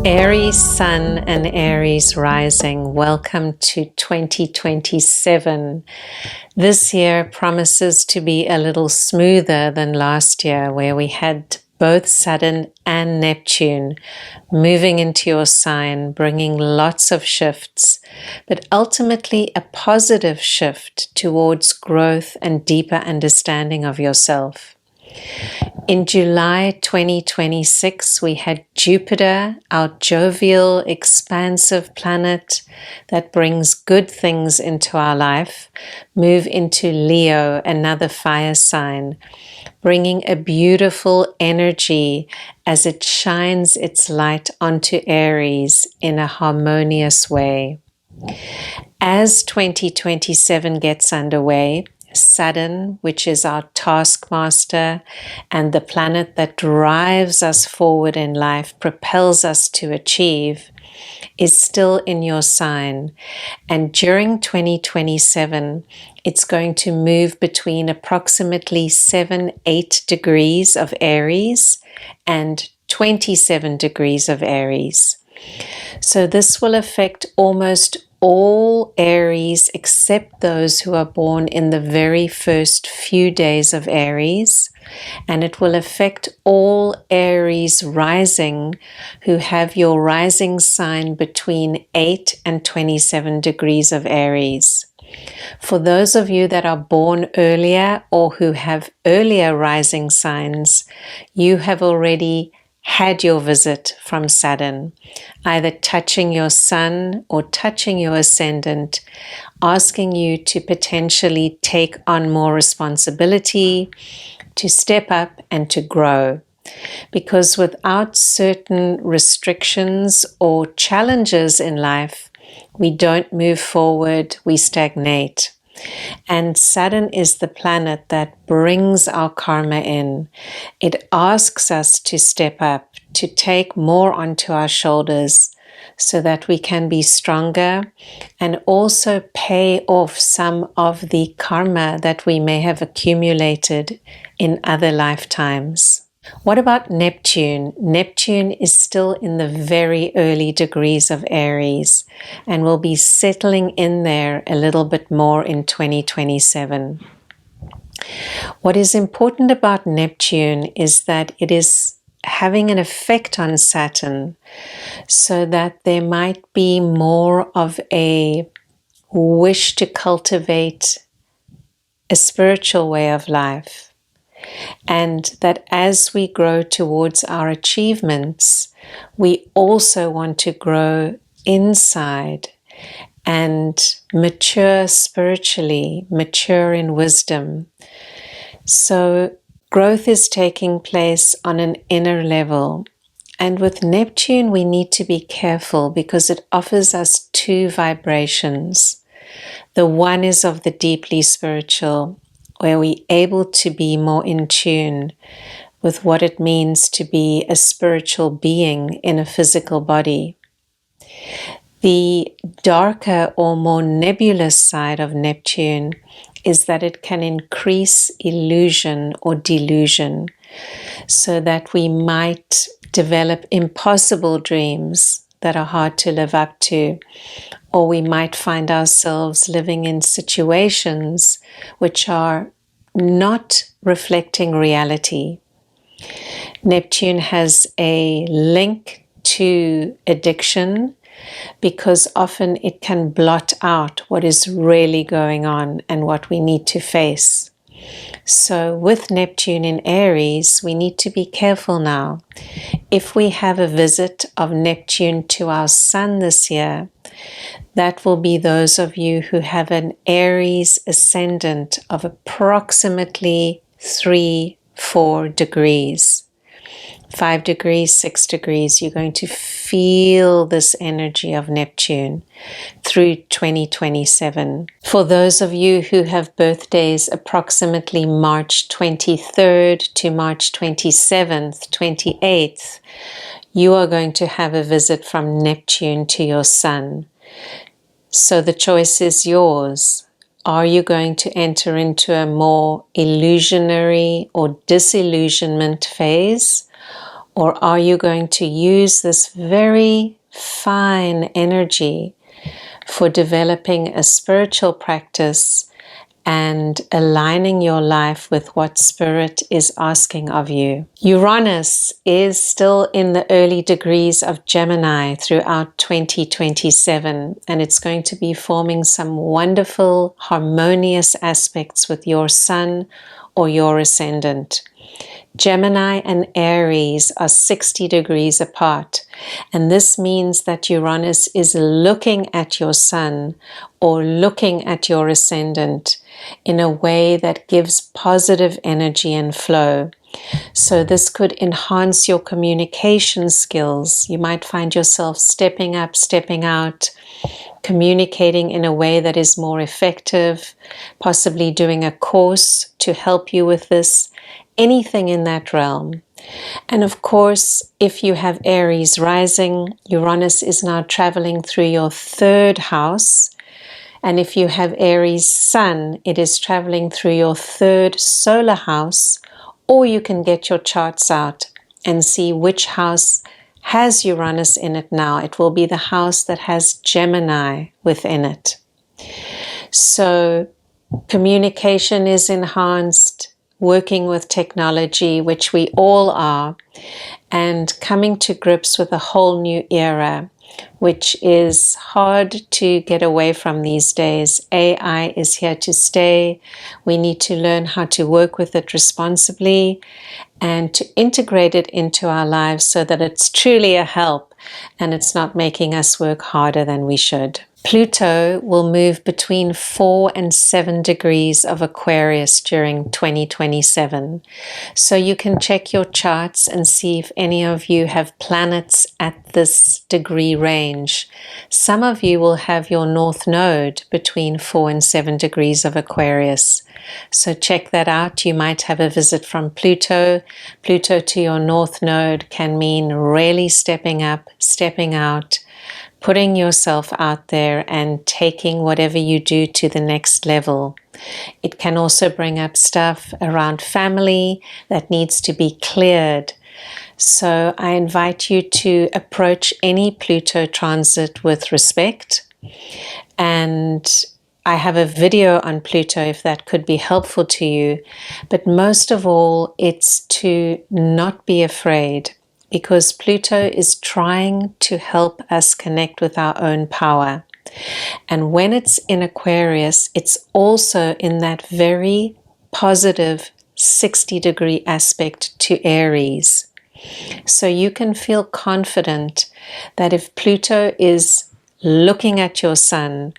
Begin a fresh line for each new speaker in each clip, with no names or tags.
Aries Sun and Aries Rising, welcome to 2027. This year promises to be a little smoother than last year, where we had both Saturn and Neptune moving into your sign, bringing lots of shifts, but ultimately a positive shift towards growth and deeper understanding of yourself. In July 2026, we had Jupiter, our jovial, expansive planet that brings good things into our life, move into Leo, another fire sign, bringing a beautiful energy as it shines its light onto Aries in a harmonious way. As 2027 gets underway, Saturn, which is our taskmaster and the planet that drives us forward in life, propels us to achieve, is still in your sign. And during 2027, it's going to move between approximately 7-8 degrees of Aries and 27 degrees of Aries. So this will affect almost all Aries except those who are born in the very first few days of Aries, and it will affect all Aries rising who have your rising sign between 8 and 27 degrees of Aries. For those of you that are born earlier or who have earlier rising signs, you have already had your visit from Saturn, either touching your sun or touching your ascendant, asking you to potentially take on more responsibility, to step up and to grow. Because without certain restrictions or challenges in life, we don't move forward, we stagnate. And Saturn is the planet that brings our karma in. It asks us to step up, to take more onto our shoulders so that we can be stronger and also pay off some of the karma that we may have accumulated in other lifetimes. What about Neptune? Neptune is still in the very early degrees of Aries and will be settling in there a little bit more in 2027. What is important about Neptune is that it is having an effect on Saturn, so that there might be more of a wish to cultivate a spiritual way of life. And that as we grow towards our achievements, we also want to grow inside and mature spiritually, mature in wisdom. So growth is taking place on an inner level. And with Neptune, we need to be careful because it offers us two vibrations. The one is of the deeply spiritual, where we're able to be more in tune with what it means to be a spiritual being in a physical body. The darker or more nebulous side of Neptune is that it can increase illusion or delusion, so that we might develop impossible dreams that are hard to live up to, or we might find ourselves living in situations which are not reflecting reality. Neptune has a link to addiction because often it can blot out what is really going on and what we need to face. So with Neptune in Aries, we need to be careful now. If we have a visit of Neptune to our sun this year, that will be those of you who have an Aries ascendant of approximately 3-4 degrees. 5 degrees, 6 degrees, you're going to feel this energy of Neptune through 2027. For those of you who have birthdays approximately March 23rd to March 27th, 28th, you are going to have a visit from Neptune to your sun. So the choice is yours. Are you going to enter into a more illusionary or disillusionment phase? Or are you going to use this very fine energy for developing a spiritual practice and aligning your life with what Spirit is asking of you? Uranus is still in the early degrees of Gemini throughout 2027, and it's going to be forming some wonderful harmonious aspects with your Sun or your Ascendant. Gemini and Aries are 60 degrees apart, and this means that Uranus is looking at your Sun or looking at your Ascendant in a way that gives positive energy and flow. So this could enhance your communication skills. You might find yourself stepping up, stepping out, communicating in a way that is more effective, possibly doing a course to help you with this. Anything in that realm. And of course, if you have Aries rising, Uranus is now traveling through your 3rd house. And if you have Aries Sun, it is traveling through your 3rd solar house. Or you can get your charts out and see which house has Uranus in it now. It will be the house that has Gemini within it. So communication is enhanced, working with technology, which we all are, and coming to grips with a whole new era, which is hard to get away from these days. AI is here to stay. We need to learn how to work with it responsibly and to integrate it into our lives so that it's truly a help and it's not making us work harder than we should. Pluto will move between 4 and 7 degrees of Aquarius during 2027. So you can check your charts and see if any of you have planets at this degree range. Some of you will have your North Node between 4 and 7 degrees of Aquarius. So check that out. You might have a visit from Pluto. Pluto to your North Node can mean really stepping up, stepping out, putting yourself out there and taking whatever you do to the next level. It can also bring up stuff around family that needs to be cleared. So I invite you to approach any Pluto transit with respect. And I have a video on Pluto if that could be helpful to you. But most of all, it's to not be afraid, because Pluto is trying to help us connect with our own power. And when it's in Aquarius, it's also in that very positive 60-degree aspect to Aries. So you can feel confident that if Pluto is looking at your Sun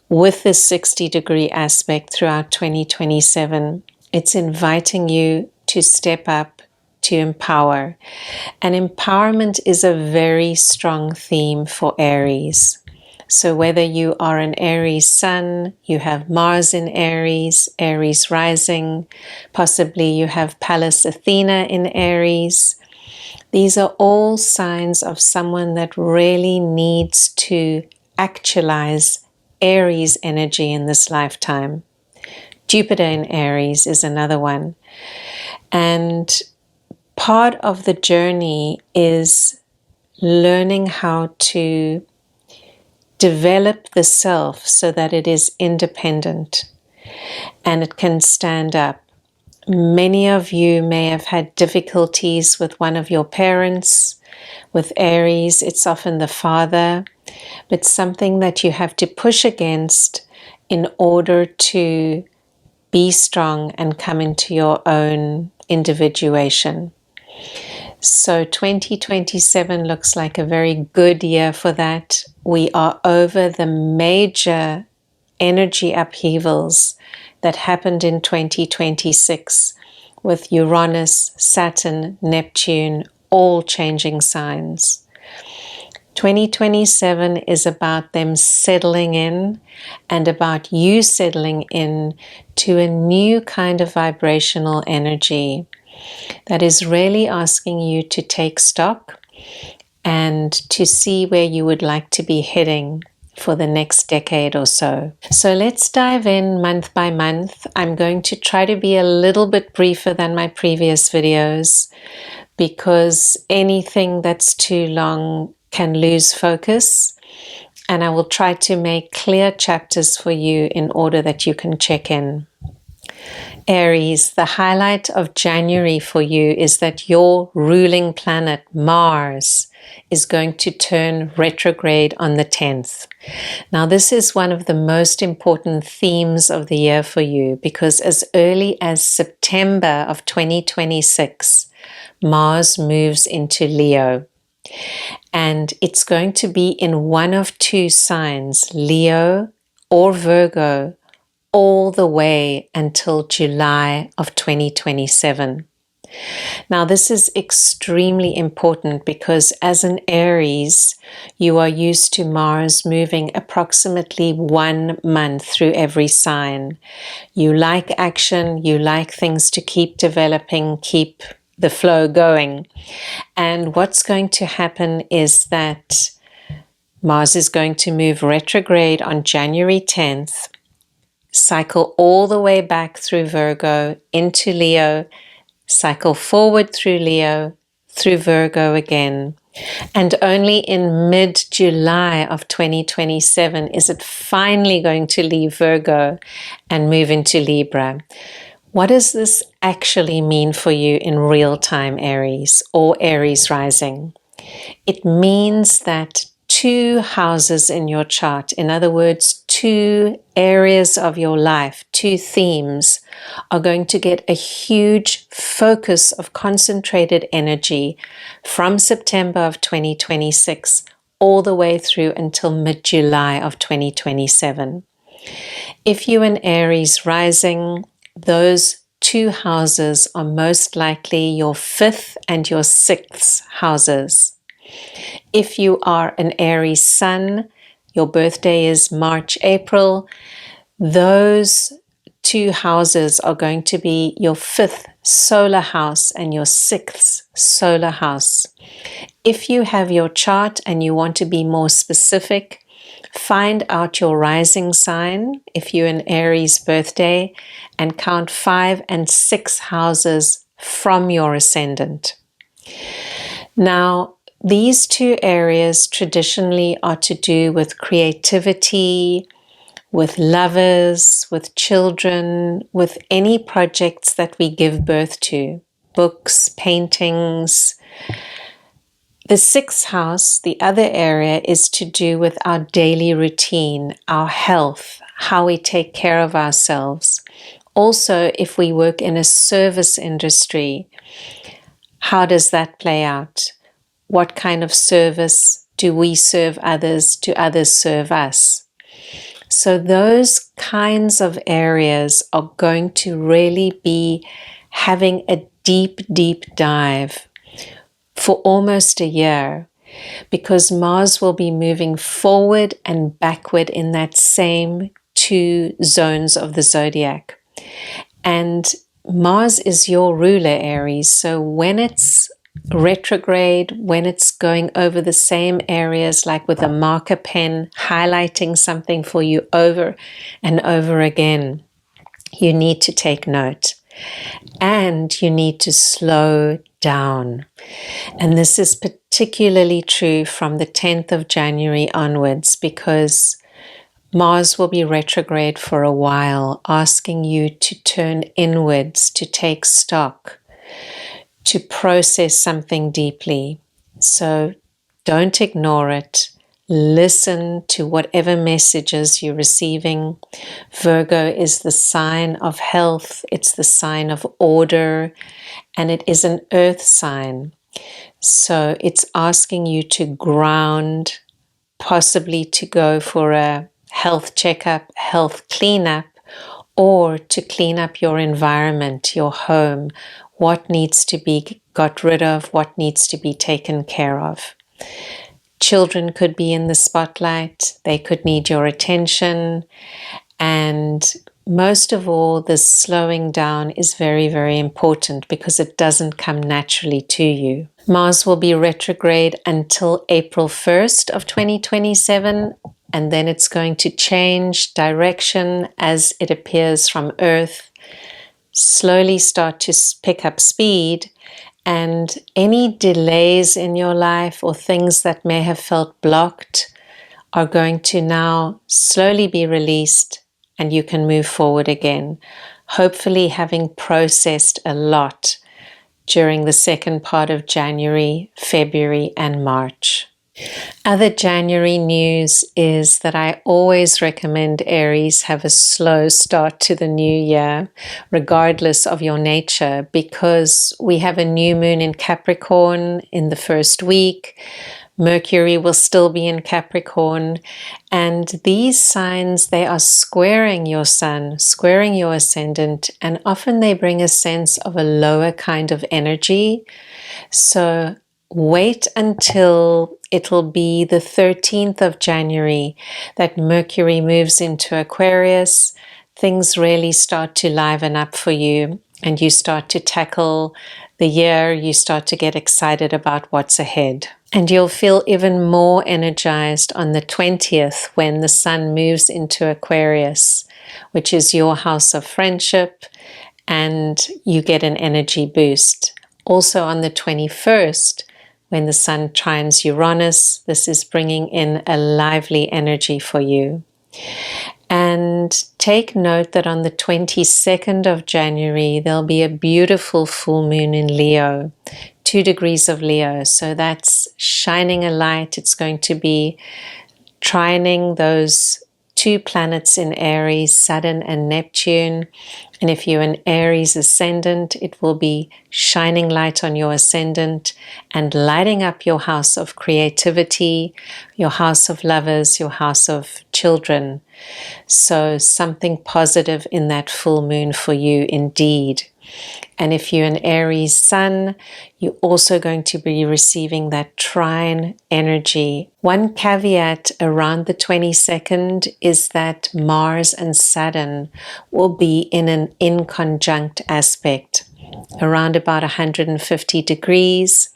with this 60-degree aspect throughout 2027, it's inviting you to step up, to empower. And empowerment is a very strong theme for Aries. So whether you are an Aries Sun, you have Mars in Aries, Aries rising, possibly you have Pallas Athena in Aries. These are all signs of someone that really needs to actualize Aries energy in this lifetime. Jupiter in Aries is another one. And part of the journey is learning how to develop the self so that it is independent and it can stand up. Many of you may have had difficulties with one of your parents. With Aries, it's often the father, but something that you have to push against in order to be strong and come into your own individuation. So 2027 looks like a very good year for that. We are over the major energy upheavals that happened in 2026 with Uranus, Saturn, Neptune, all changing signs. 2027 is about them settling in and about you settling in to a new kind of vibrational energy that is really asking you to take stock and to see where you would like to be heading for the next decade or so. So let's dive in month by month. I'm going to try to be a little bit briefer than my previous videos, because anything that's too long can lose focus. And I will try to make clear chapters for you in order that you can check in. Aries, the highlight of January for you is that your ruling planet, Mars, is going to turn retrograde on the 10th. Now, this is one of the most important themes of the year for you, because as early as September of 2026, Mars moves into Leo. And it's going to be in one of two signs, Leo or Virgo, all the way until July of 2027. Now, this is extremely important because as an Aries, you are used to Mars moving approximately 1 month through every sign. You like action, you like things to keep developing, keep the flow going. And what's going to happen is that Mars is going to move retrograde on January 10th, cycle all the way back through Virgo into Leo, cycle forward through Leo, through Virgo again. And only in mid-July of 2027 is it finally going to leave Virgo and move into Libra. What does this actually mean for you in real time, Aries or Aries rising? It means that 2 houses in your chart, in other words, 2 areas of your life, 2 themes, are going to get a huge focus of concentrated energy from September of 2026 all the way through until mid-July of 2027. If you're an Aries rising, those 2 houses are most likely your 5th and your 6th houses. If you are an Aries sun, your birthday is March, April, those 2 houses are going to be your 5th solar house and your 6th solar house. If you have your chart and you want to be more specific, find out your rising sign, if you're an Aries birthday, and count 5 and 6 houses from your ascendant. Now, these 2 areas traditionally are to do with creativity, with lovers, with children, with any projects that we give birth to, books, paintings. The 6th house, the other area, is to do with our daily routine, our health, how we take care of ourselves. Also, if we work in a service industry, how does that play out? What kind of service do we serve others? Do others serve us? So those kinds of areas are going to really be having a deep, deep dive for almost a year, because Mars will be moving forward and backward in that same 2 zones of the zodiac. And Mars is your ruler, Aries. So when it's retrograde, when it's going over the same areas, like with a marker pen, highlighting something for you over and over again, you need to take note. And you need to slow down. And this is particularly true from the 10th of January onwards, because Mars will be retrograde for a while, asking you to turn inwards, to take stock, to process something deeply. So don't ignore it. Listen to whatever messages you're receiving. Virgo is the sign of health. It's the sign of order, and it is an earth sign. So it's asking you to ground, possibly to go for a health checkup, health cleanup, or to clean up your environment, your home, what needs to be got rid of, what needs to be taken care of. Children could be in the spotlight, they could need your attention, and most of all, this slowing down is very, very important because it doesn't come naturally to you. Mars will be retrograde until April 1st of 2027, and then it's going to change direction as it appears from Earth, slowly start to pick up speed, And any delays in your life or things that may have felt blocked are going to now slowly be released, and you can move forward again. Hopefully having processed a lot during the second part of January, February, and March. Other January news is that I always recommend Aries have a slow start to the new year, regardless of your nature, because we have a new moon in Capricorn in the first week. Mercury will still be in Capricorn, and these signs, they are squaring your sun, squaring your ascendant, and often they bring a sense of a lower kind of energy. So wait until it'll be the 13th of January that Mercury moves into Aquarius. Things really start to liven up for you, and you start to tackle the year. You start to get excited about what's ahead. And you'll feel even more energized on the 20th when the sun moves into Aquarius, which is your house of friendship, and you get an energy boost. Also on the 21st, when the sun trines Uranus, this is bringing in a lively energy for you. And take note that on the 22nd of January, there'll be a beautiful full moon in Leo, 2 degrees of Leo. So that's shining a light. It's going to be trining those 2 planets in Aries, Saturn and Neptune. And if you're an Aries ascendant, it will be shining light on your ascendant and lighting up your house of creativity, your house of lovers, your house of children. So something positive in that full moon for you indeed. And if you're an Aries sun, you're also going to be receiving that trine energy. One caveat around the 22nd is that Mars and Saturn will be in an inconjunct aspect around about 150 degrees.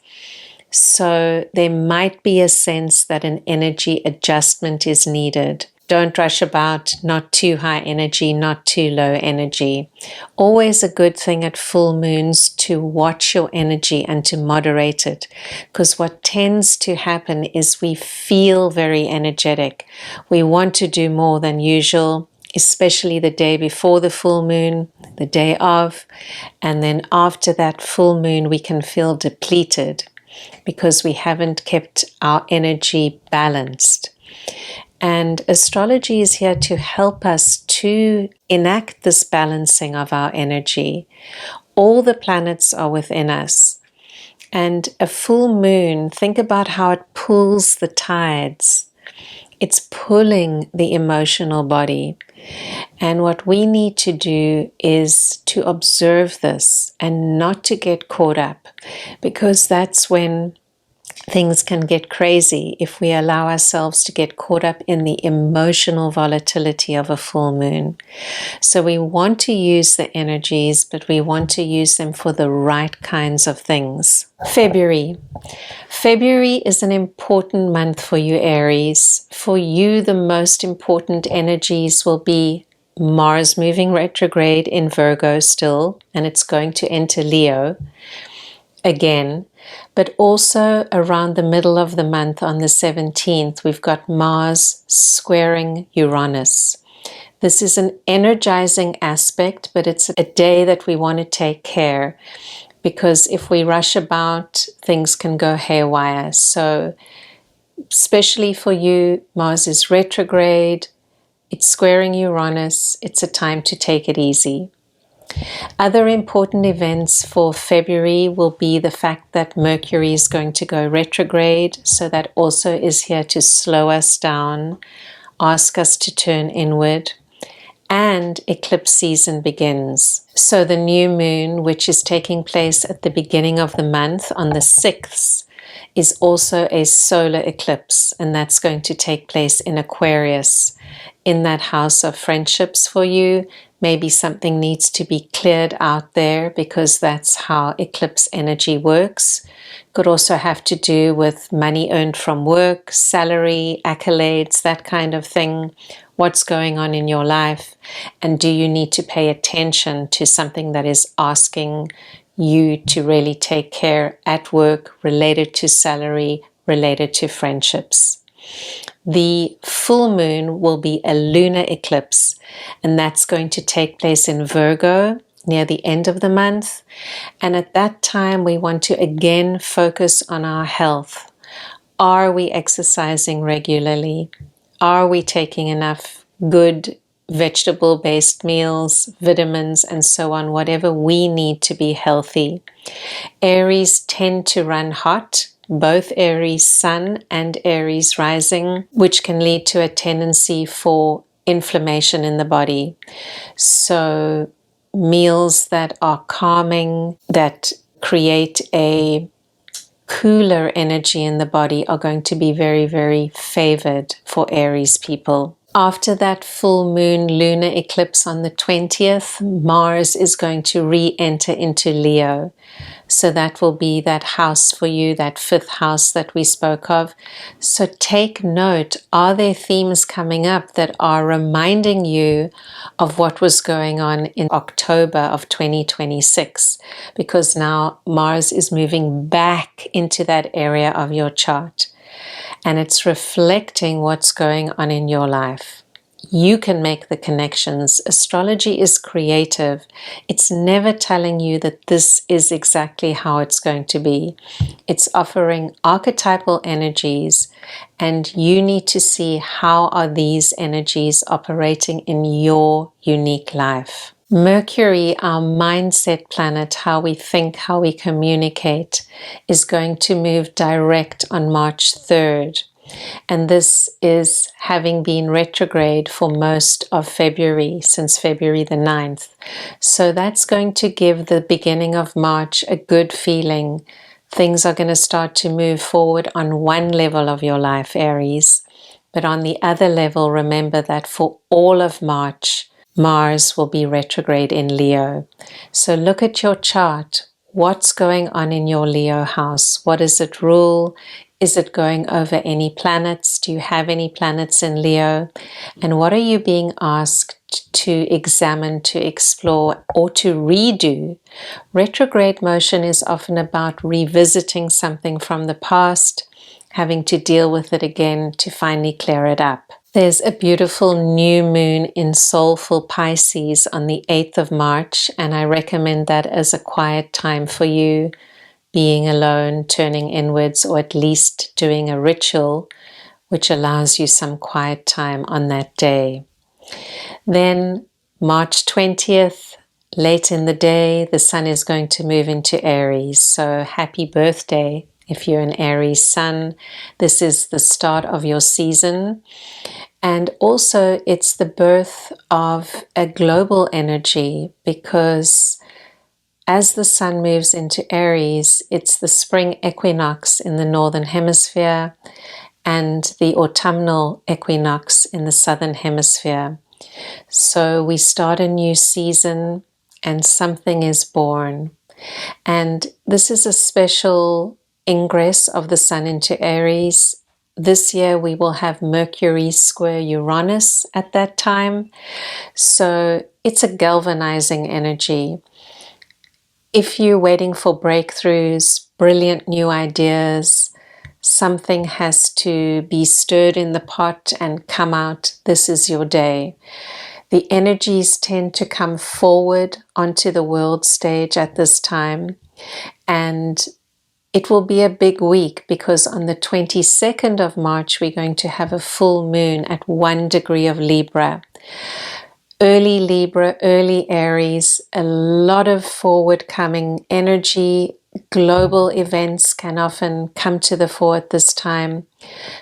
So there might be a sense that an energy adjustment is needed. Don't rush about, not too high energy, not too low energy. Always a good thing at full moons to watch your energy and to moderate it. Because what tends to happen is we feel very energetic. We want to do more than usual, especially the day before the full moon, the day of. And then after that full moon, we can feel depleted because we haven't kept our energy balanced. And astrology is here to help us to enact this balancing of our energy. All the planets are within us. And a full moon, think about how it pulls the tides. It's pulling the emotional body. And what we need to do is to observe this and not to get caught up, because that's when things can get crazy if we allow ourselves to get caught up in the emotional volatility of a full moon. So we want to use the energies, but we want to use them for the right kinds of things. February. February is an important month for you, Aries. For you, the most important energies will be Mars moving retrograde in Virgo still, and it's going to enter Leo again. But also around the middle of the month on the 17th, we've got Mars squaring Uranus. This is an energizing aspect, but it's a day that we want to take care, because if we rush about, things can go haywire. So especially for you, Mars is retrograde, it's squaring Uranus, it's a time to take it easy. Other important events for February will be the fact that Mercury is going to go retrograde, so that also is here to slow us down, ask us to turn inward, and eclipse season begins. So the new moon, which is taking place at the beginning of the month on the 6th, is also a solar eclipse, and that's going to take place in Aquarius, in that house of friendships for you. Maybe something needs to be cleared out there, because that's how eclipse energy works. Could also have to do with money earned from work, salary, accolades, that kind of thing. What's going on in your life? And do you need to pay attention to something that is asking you to really take care at work, related to salary, related to friendships. The full moon will be a lunar eclipse, and that's going to take place in Virgo near the end of the month. And at that time, we want to again focus on our health. Are we exercising regularly? Are we taking enough good vegetable-based meals, vitamins, and so on, whatever we need to be healthy? Aries tend to run hot, both Aries sun and Aries rising, which can lead to a tendency for inflammation in the body. So meals that are calming, that create a cooler energy in the body are going to be very, very favored for Aries people. After that full moon lunar eclipse on the 20th, Mars is going to re-enter into Leo. So that will be that house for you, that 5th house that we spoke of. So take note, are there themes coming up that are reminding you of what was going on in October of 2026? Because now Mars is moving back into that area of your chart. And it's reflecting what's going on in your life. You can make the connections. Astrology is creative. It's never telling you that this is exactly how it's going to be. It's offering archetypal energies, and you need to see how are these energies operating in your unique life. Mercury, our mindset planet, how we think, how we communicate, is going to move direct on March 3rd. And this is having been retrograde for most of February, since February the 9th. So that's going to give the beginning of March a good feeling. Things are going to start to move forward on one level of your life, Aries. But on the other level, remember that for all of March, Mars will be retrograde in Leo. So look at your chart. What's going on in your Leo house? What does it rule? Is it going over any planets? Do you have any planets in Leo? And what are you being asked to examine, to explore, or to redo? Retrograde motion is often about revisiting something from the past, having to deal with it again to finally clear it up. There's a beautiful new moon in soulful Pisces on the 8th of March, and I recommend that as a quiet time for you, being alone, turning inwards, or at least doing a ritual which allows you some quiet time on that day. Then March 20th, late in the day, the sun is going to move into Aries. So happy birthday if you're an Aries sun. This is the start of your season. And also it's the birth of a global energy, because as the sun moves into Aries, it's the spring equinox in the northern hemisphere and the autumnal equinox in the southern hemisphere. So we start a new season and something is born. And this is a special ingress of the sun into Aries. This year we will have Mercury square Uranus at that time. So it's a galvanizing energy. If you're waiting for breakthroughs, brilliant new ideas, something has to be stirred in the pot and come out, this is your day. The energies tend to come forward onto the world stage at this time, and it will be a big week because on the 22nd of March we're going to have a full moon at 1 degree of Libra. Early Libra, early Aries, a lot of forward-coming energy. Global events can often come to the fore at this time.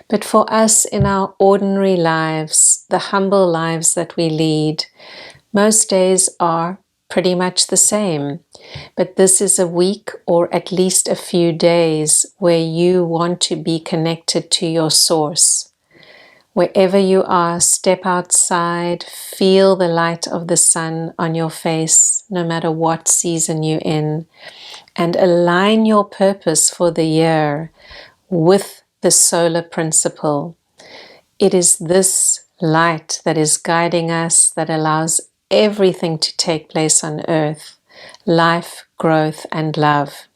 But for us in our ordinary lives, the humble lives that we lead, most days are pretty much the same. But this is a week or at least a few days where you want to be connected to your source. Wherever you are, step outside, feel the light of the sun on your face, no matter what season you're in, and align your purpose for the year with the solar principle. It is this light that is guiding us, that allows everything to take place on earth. life, growth, and love.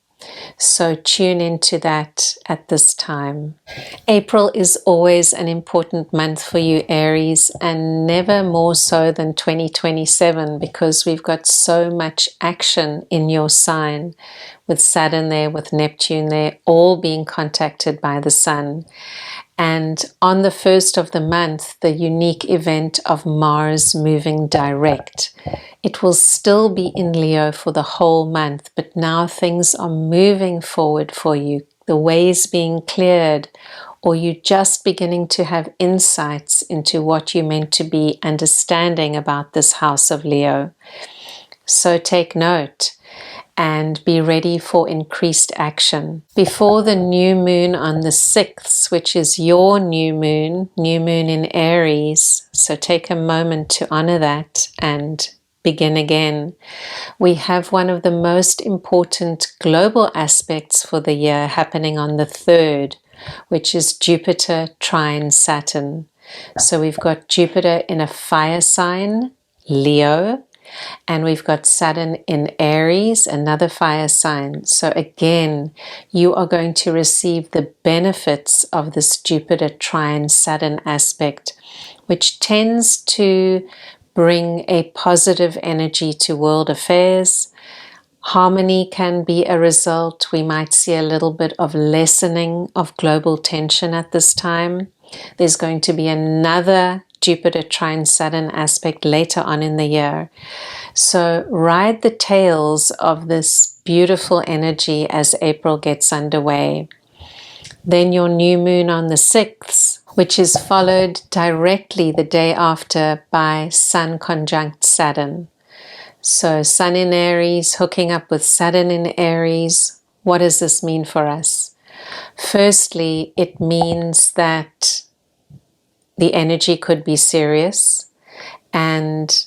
So tune into that at this time. April is always an important month for you, Aries, and never more so than 2027, because we've got so much action in your sign, with Saturn there, with Neptune there, all being contacted by the Sun. And on the first of the month, the unique event of Mars moving direct. It will still be in Leo for the whole month, but now things are moving forward for you. The way is being cleared, or you're just beginning to have insights into what you're meant to be understanding about this house of Leo. So take note and be ready for increased action. Before the new moon on the 6th, which is your new moon in Aries, so take a moment to honor that and begin again. We have one of the most important global aspects for the year happening on the 3rd, which is Jupiter trine Saturn. So we've got Jupiter in a fire sign, Leo, and we've got Saturn in Aries, another fire sign. So again, you are going to receive the benefits of this Jupiter trine Saturn aspect, which tends to bring a positive energy to world affairs. Harmony can be a result. We might see a little bit of lessening of global tension at this time. There's going to be another Jupiter trine Saturn aspect later on in the year. So ride the tails of this beautiful energy as April gets underway. Then your new moon on the 6th, which is followed directly the day after by Sun conjunct Saturn. So Sun in Aries hooking up with Saturn in Aries. What does this mean for us? Firstly, it means that the energy could be serious, and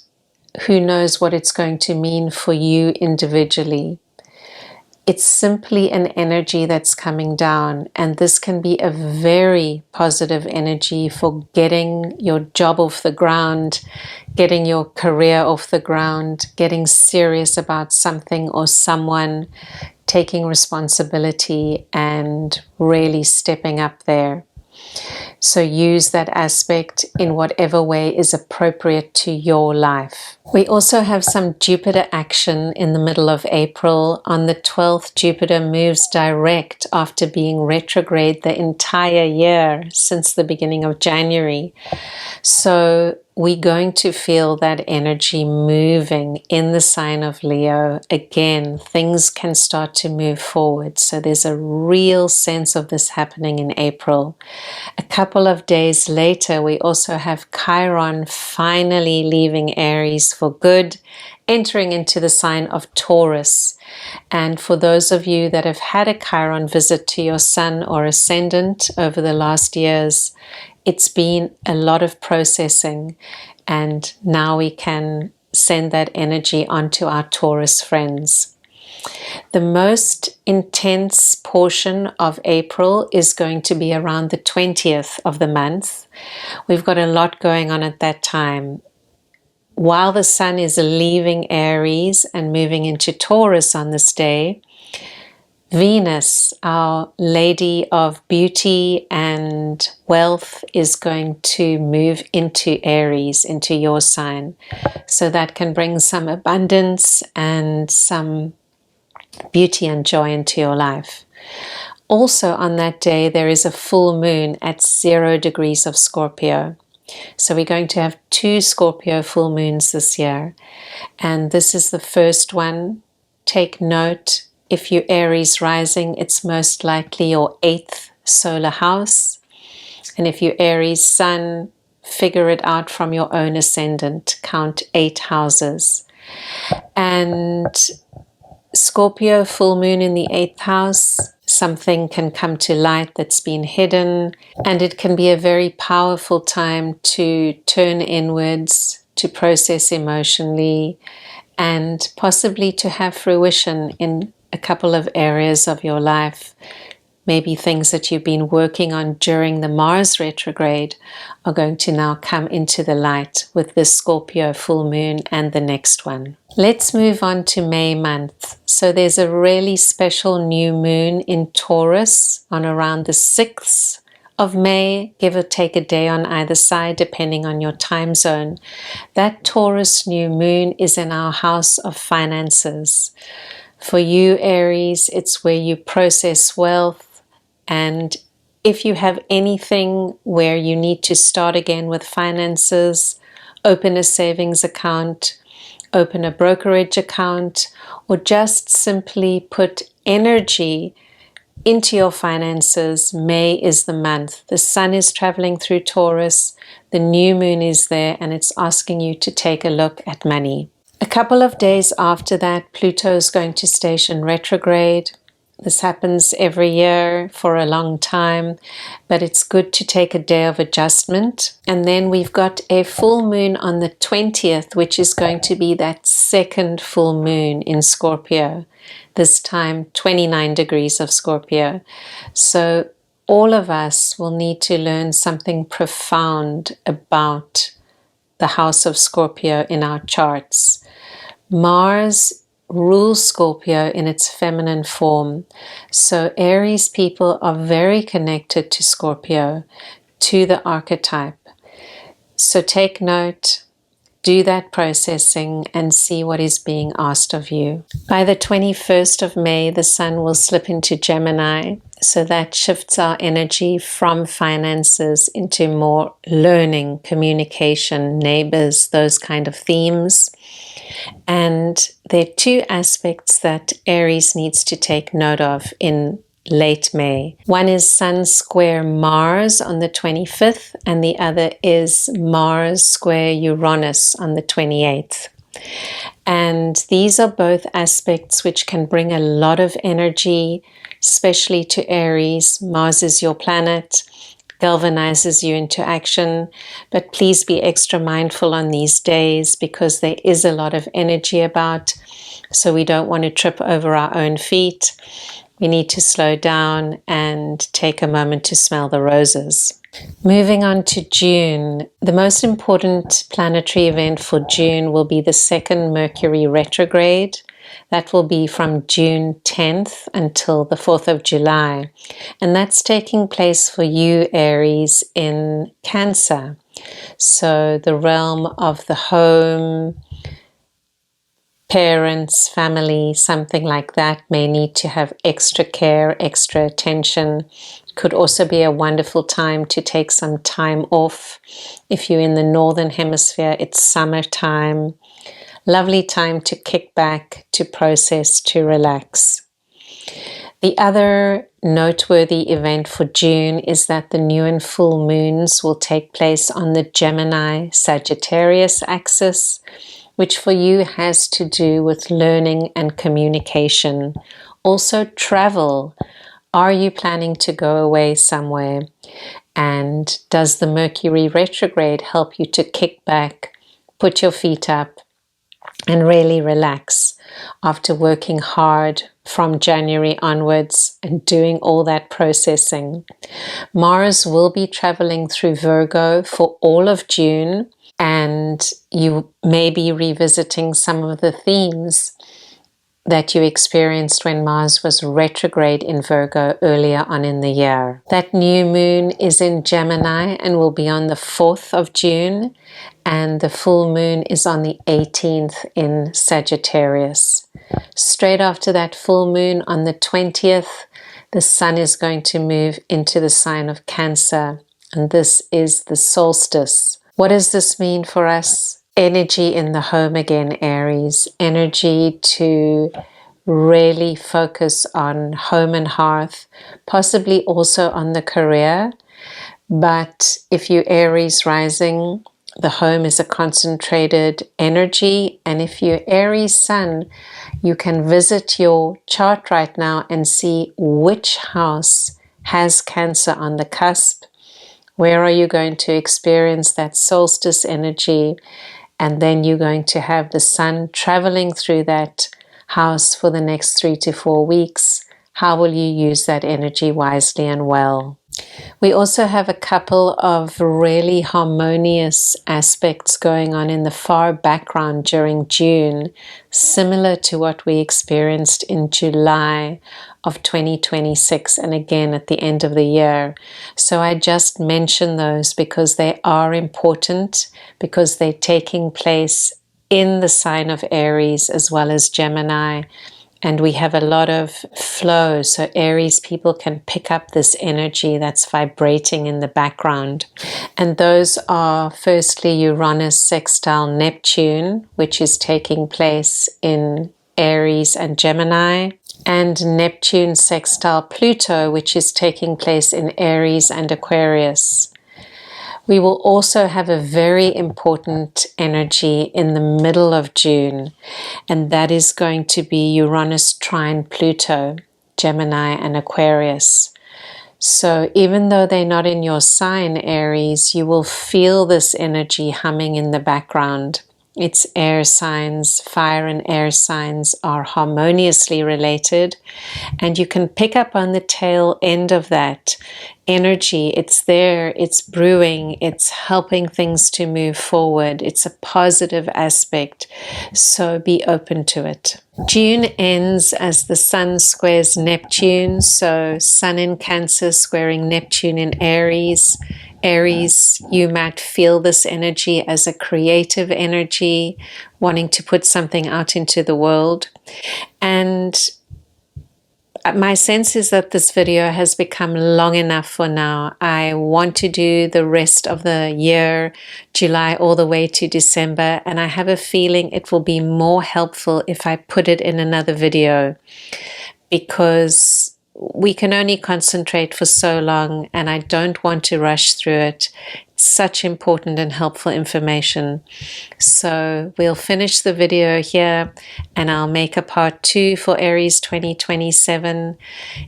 who knows what it's going to mean for you individually. It's simply an energy that's coming down, and this can be a very positive energy for getting your job off the ground, getting your career off the ground, getting serious about something or someone, taking responsibility and really stepping up there. So use that aspect in whatever way is appropriate to your life. We also have some Jupiter action in the middle of April. On the 12th, Jupiter moves direct after being retrograde the entire year since the beginning of January. So we're going to feel that energy moving in the sign of Leo. Again, things can start to move forward. So there's a real sense of this happening in April. A couple of days later, we also have Chiron finally leaving Aries for good, entering into the sign of Taurus. And for those of you that have had a Chiron visit to your sun or ascendant over the last years, it's been a lot of processing, and now we can send that energy onto our Taurus friends. The most intense portion of April is going to be around the 20th of the month. We've got a lot going on at that time. While the sun is leaving Aries and moving into Taurus on this day, Venus, our Lady of Beauty and Wealth, is going to move into Aries, into your sign. So that can bring some abundance and some beauty and joy into your life. Also on that day, there is a full moon at 0 degrees of Scorpio. So we're going to have 2 Scorpio full moons this year. And this is the first one. Take note. If you're Aries rising, it's most likely your 8th solar house. And if you're Aries sun, figure it out from your own ascendant. Count 8 houses. And Scorpio full moon in the 8th house, something can come to light that's been hidden. And it can be a very powerful time to turn inwards, to process emotionally, and possibly to have fruition in a couple of areas of your life. Maybe things that you've been working on during the Mars retrograde are going to now come into the light with this Scorpio full moon and the next one. Let's move on to May month. So there's a really special new moon in Taurus on around the 6th of May, give or take a day on either side, depending on your time zone. That Taurus new moon is in our house of finances. For you, Aries, it's where you process wealth. And if you have anything where you need to start again with finances, open a savings account, open a brokerage account, or just simply put energy into your finances, May is the month. The sun is traveling through Taurus, the new moon is there, and it's asking you to take a look at money. A couple of days after that, Pluto is going to station retrograde. This happens every year for a long time, but it's good to take a day of adjustment. And then we've got a full moon on the 20th, which is going to be that second full moon in Scorpio. This time 29 degrees of Scorpio. So all of us will need to learn something profound about the house of Scorpio in our charts. Mars rules Scorpio in its feminine form. So Aries people are very connected to Scorpio, to the archetype. So take note, do that processing and see what is being asked of you. By the 21st of May, the sun will slip into Gemini. So that shifts our energy from finances into more learning, communication, neighbors, those kind of themes. And there are two aspects that Aries needs to take note of in late May. One is Sun square Mars on the 25th, and the other is Mars square Uranus on the 28th. And these are both aspects which can bring a lot of energy, especially to Aries. Mars is your planet, galvanizes you into action, but please be extra mindful on these days because there is a lot of energy about, so we don't want to trip over our own feet. We need to slow down and take a moment to smell the roses. Moving on to June, the most important planetary event for June will be the second Mercury retrograde. That will be from June 10th until the 4th of July. And that's taking place for you, Aries, in Cancer. So the realm of the home, parents, family, something like that may need to have extra care, extra attention. Could also be a wonderful time to take some time off. If you're in the northern hemisphere, it's summertime. Lovely time to kick back, to process, to relax. The other noteworthy event for June is that the new and full moons will take place on the Gemini-Sagittarius axis, which for you has to do with learning and communication. Also travel. Are you planning to go away somewhere? And does the Mercury retrograde help you to kick back, put your feet up, and really relax after working hard from January onwards and doing all that processing? Mars will be traveling through Virgo for all of June, and you may be revisiting some of the themes that you experienced when Mars was retrograde in Virgo earlier on in the year. That new moon is in Gemini and will be on the 4th of June, and the full moon is on the 18th in Sagittarius. Straight after that full moon on the 20th, the sun is going to move into the sign of Cancer, and this is the solstice. What does this mean for us? Energy in the home again, Aries. Energy to really focus on home and hearth, possibly also on the career. But if you Aries rising, the home is a concentrated energy. And if you're Aries sun, you can visit your chart right now and see which house has Cancer on the cusp. Where are you going to experience that solstice energy? And then you're going to have the sun traveling through that house for the next 3 to 4 weeks. How will you use that energy wisely and well? We also have a couple of really harmonious aspects going on in the far background during June, similar to what we experienced in July of 2026 and again at the end of the year. So I just mention those because they are important, because they're taking place in the sign of Aries as well as Gemini. And we have a lot of flow, so Aries people can pick up this energy that's vibrating in the background. And those are firstly Uranus sextile Neptune, which is taking place in Aries and Gemini, and Neptune sextile Pluto, which is taking place in Aries and Aquarius. We will also have a very important energy in the middle of June, and that is going to be Uranus trine Pluto, Gemini and Aquarius. So even though they're not in your sign, Aries, you will feel this energy humming in the background. It's air signs. Fire and air signs are harmoniously related, and you can pick up on the tail end of that energy. It's there, it's brewing, it's helping things to move forward. It's a positive aspect, so be open to it. June ends as the Sun squares Neptune, so Sun in Cancer squaring Neptune in Aries. Aries, you might feel this energy as a creative energy, wanting to put something out into the world. And my sense is that this video has become long enough for now. I want to do the rest of the year, July all the way to December, and I have a feeling it will be more helpful if I put it in another video, because we can only concentrate for so long and I don't want to rush through it. It's such important and helpful information. So we'll finish the video here and I'll make a part 2 for Aries 2027.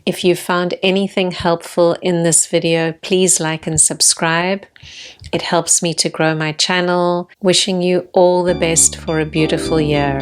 If you found anything helpful in this video, please like and subscribe. It helps me to grow my channel. Wishing you all the best for a beautiful year.